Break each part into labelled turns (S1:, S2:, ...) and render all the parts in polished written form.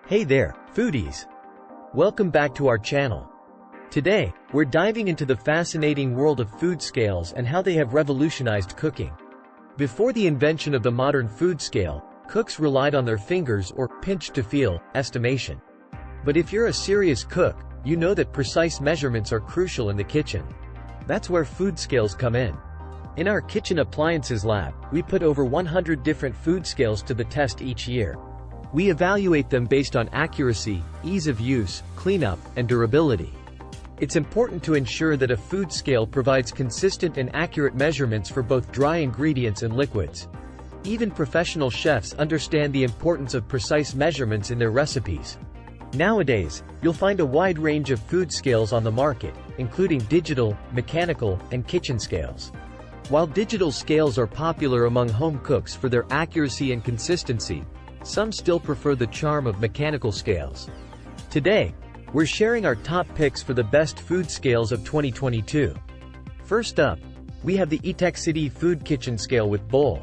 S1: Hey there, foodies! Welcome back to our channel. Today, we're diving into the fascinating world of food scales and how they have revolutionized cooking. Before the invention of the modern food scale, cooks relied on their fingers or pinch to feel estimation. But if you're a serious cook, you know that precise measurements are crucial in the kitchen. That's where food scales come in. In our kitchen appliances lab, we put over 100 different food scales to the test each year. We evaluate them based on accuracy, ease of use, cleanup, and durability. It's important to ensure that a food scale provides consistent and accurate measurements for both dry ingredients and liquids. Even professional chefs understand the importance of precise measurements in their recipes. Nowadays, you'll find a wide range of food scales on the market, including digital, mechanical, and kitchen scales. While digital scales are popular among home cooks for their accuracy and consistency, some still prefer the charm of mechanical scales. Today, we're sharing our top picks for the best food scales of 2022. First up, we have the Etexity Food Kitchen Scale with Bowl.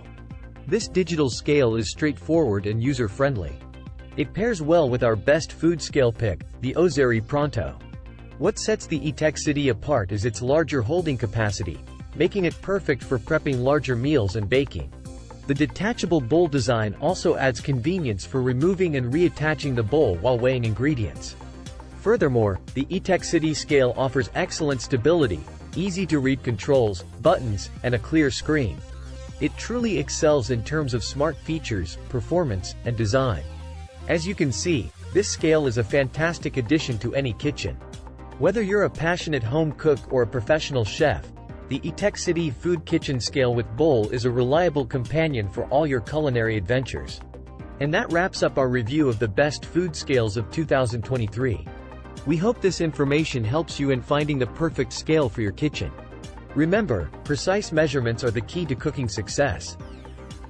S1: This digital scale is straightforward and user-friendly. It pairs well with our best food scale pick, the Ozeri Pronto. What sets the Etexity apart is its larger holding capacity, making it perfect for prepping larger meals and baking. The detachable bowl design also adds convenience for removing and reattaching the bowl while weighing ingredients. Furthermore, the Etexity scale offers excellent stability, easy-to-read controls, buttons, and a clear screen. It truly excels in terms of smart features, performance, and design. As you can see, this scale is a fantastic addition to any kitchen. Whether you're a passionate home cook or a professional chef, the Etexity Food Kitchen Scale with Bowl is a reliable companion for all your culinary adventures. And that wraps up our review of the best food scales of 2023. We hope this information helps you in finding the perfect scale for your kitchen. Remember, precise measurements are the key to cooking success.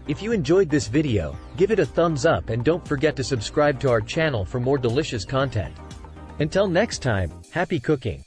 S1: If you enjoyed this video, give it a thumbs up and don't forget to subscribe to our channel for more delicious content. Until next time, happy cooking!